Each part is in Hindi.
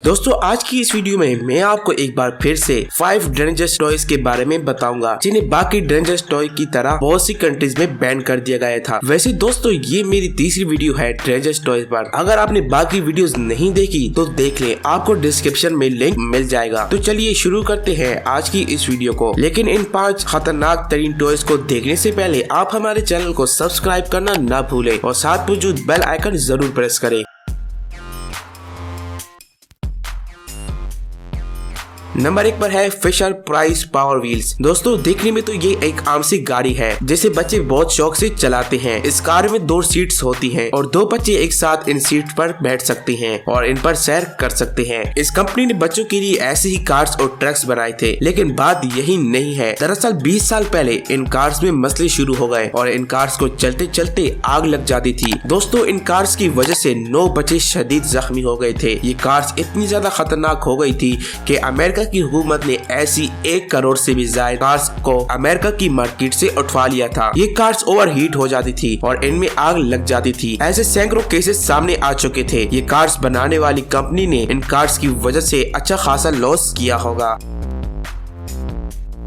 दोस्तों आज की इस वीडियो में मैं आपको एक बार फिर से 5 डेंजरस टॉयज के बारे में बताऊंगा जिन्हें बाकी डेंजरस टॉय की तरह बहुत सी कंट्रीज में बैन कर दिया गया था। वैसे दोस्तों ये मेरी तीसरी वीडियो है डेंजरस टॉयज पर। अगर आपने बाकी वीडियोस नहीं देखी तो देख लें, आपको डिस्क्रिप्शन में लिंक मिल जाएगा। तो चलिए शुरू करते हैं आज की इस वीडियो को। लेकिन इन 5 खतरनाक तरीन टॉयज को देखने से पहले आप हमारे चैनल को सब्सक्राइब करना ना भूलें और साथ मौजूद बेल आइकन जरूर प्रेस करें। नंबर 1 पर है फिशर प्राइस पावर व्हील्स। दोस्तों देखने में तो ये एक आम सी गाड़ी है जिसे बच्चे बहुत शौक से चलाते हैं। इस कार में 2 सीट्स होती हैं और 2 बच्चे एक साथ इन सीट पर बैठ सकते हैं और इन पर सैर कर सकते हैं। इस कंपनी ने बच्चों के लिए ऐसे ही कार्स और ट्रक्स बनाए थे, लेकिन बात यही नहीं है। दरअसल 20 साल पहले इन कार्स में मसले शुरू हो गए और इन कार्स को चलते चलते आग लग जाती थी। दोस्तों इन कार्स की वजह से 9 बच्चे शदीद जख्मी हो गए थे। ये कार्स इतनी ज्यादा खतरनाक हो गई थी कि अमेरिका की हुकूमत ने ऐसी 1 करोड़ से भी ज्यादा कार्स को अमेरिका की मार्केट से उठवा लिया था। ये कार्स ओवरहीट हो जाती थी और इनमें आग लग जाती थी। ऐसे सैकड़ों केसेस सामने आ चुके थे। ये कार्स बनाने वाली कंपनी ने इन कार्स की वजह से अच्छा खासा लॉस किया होगा।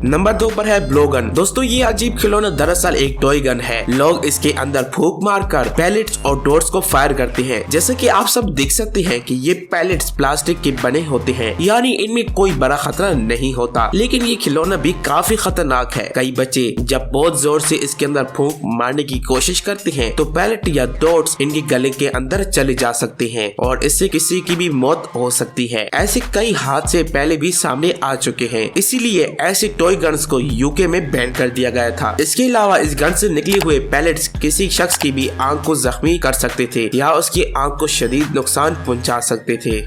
नंबर 2 पर है ब्लो गन। दोस्तों ये अजीब खिलौना दरअसल एक टॉय गन है। लोग इसके अंदर फूंक मारकर पैलेट्स और डॉट्स को फायर करते हैं। जैसे कि आप सब देख सकते हैं कि ये पैलेट्स प्लास्टिक के बने होते हैं, यानी इनमें कोई बड़ा खतरा नहीं होता। लेकिन ये खिलौना भी काफी खतरनाक है। कई बच्चे जब बहुत जोर से इसके अंदर फूंक मारने की कोशिश करते हैं तो पैलेट या डॉट्स इनके गले के अंदर चले जा सकते हैं और इससे किसी की भी मौत हो सकती है। ऐसे कई हादसे पहले भी सामने आ चुके हैं, इसीलिए ऐसे टॉय गन्स को यूके में बैन कर दिया गया था। इसके अलावा इस गन से निकले हुए पैलेट्स किसी शख्स की भी आंख को जख्मी कर सकते थे या उसकी आंख को शदीद नुकसान पहुंचा सकते थे।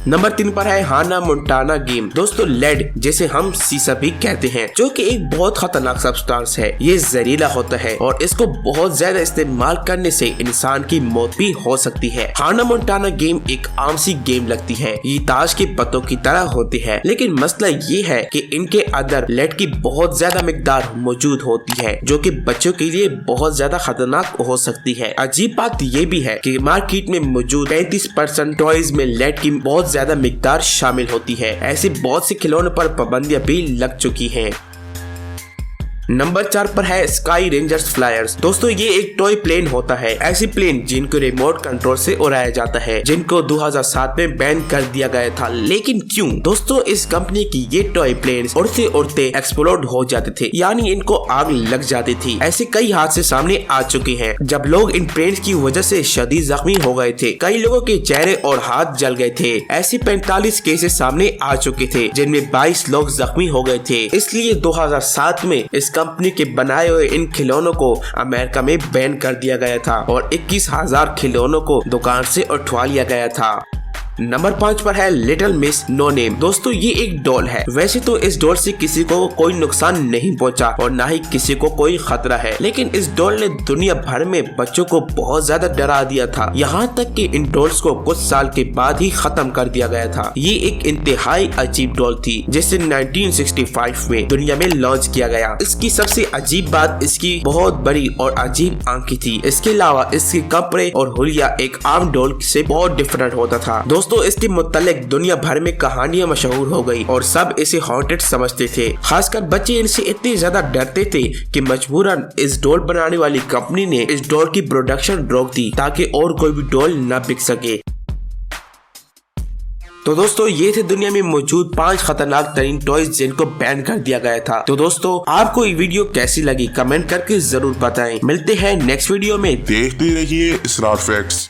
नंबर 3 पर है हाना मोंटाना गेम। दोस्तों लेड जिसे हम सीसा भी कहते हैं, जो कि एक बहुत खतरनाक सब्सटेंस है। ये जहरीला होता है और इसको बहुत ज्यादा इस्तेमाल करने से इंसान की मौत भी हो सकती है। हाना मोंटाना गेम एक आम सी गेम लगती है। ये ताश के पत्तों की तरह होती है, लेकिन मसला ये है कि इनके अंदर लेड की बहुत ज्यादा मिकदार मौजूद होती है, जो कि बच्चों के लिए बहुत ज्यादा खतरनाक हो सकती है। अजीब बात ये भी है कि मार्केट में मौजूद 35% टॉयज में लेड की बहुत ज्यादा मिकदार शामिल होती है। ऐसे बहुत से खिलौनों पर पाबंदियां भी लग चुकी हैं। नंबर 4 पर है स्काई रेंजर्स फ्लायर्स। दोस्तों ये एक टॉय प्लेन होता है। ऐसी प्लेन जिनको रिमोट कंट्रोल से उड़ाया जाता है, जिनको 2007 में बैन कर दिया गया था। लेकिन क्यों? दोस्तों इस कंपनी की ये टॉय प्लेन उड़ते उड़ते एक्सप्लोड हो जाते थे, यानी इनको आग लग जाती थी। ऐसे कई हादसे सामने आ चुके हैं जब लोग इन प्लेन की वजह से शदीद जख्मी हो गए थे। कई लोगों के चेहरे और हाथ जल गए थे। ऐसे 45 केसेस सामने आ चुके थे जिनमें 22 लोग जख्मी हो गए थे। इसलिए 2007 में इस कंपनी के बनाए हुए इन खिलौनों को अमेरिका में बैन कर दिया गया था और 21,000 खिलौनों को दुकान से उठवा लिया गया था। नंबर 5 पर है लिटिल मिस नो नेम। दोस्तों ये एक डॉल है। वैसे तो इस डॉल से किसी को कोई नुकसान नहीं पहुंचा और ना ही किसी को कोई खतरा है, लेकिन इस डॉल ने दुनिया भर में बच्चों को बहुत ज्यादा डरा दिया था। यहाँ तक कि इन डॉल्स को कुछ साल के बाद ही खत्म कर दिया गया था। ये एक इंतहाई अजीब डॉल थी जिसे 1965 में दुनिया में लॉन्च किया गया। इसकी सबसे अजीब बात इसकी बहुत बड़ी और अजीब आंखें थी। इसके अलावा इसके कपड़े और हुलिया एक आम डॉल से बहुत डिफरेंट होता था। दोस्तों इसके मुतालिक दुनिया भर में कहानियां मशहूर हो गई और सब इसे हॉन्टेड समझते थे। खासकर बच्चे इनसे इतने ज्यादा डरते थे कि मजबूरन इस डॉल बनाने वाली कंपनी ने इस डॉल की प्रोडक्शन रोक दी ताकि और कोई भी डॉल न बिक सके। तो दोस्तों ये थे दुनिया में मौजूद 5 खतरनाक तरीन टॉयज जिनको बैन कर दिया गया था। तो दोस्तों आपको ये वीडियो कैसी लगी कमेंट करके जरूर बताएं। मिलते हैं नेक्स्ट वीडियो में। देखते रहिए इसरार फैक्ट्स।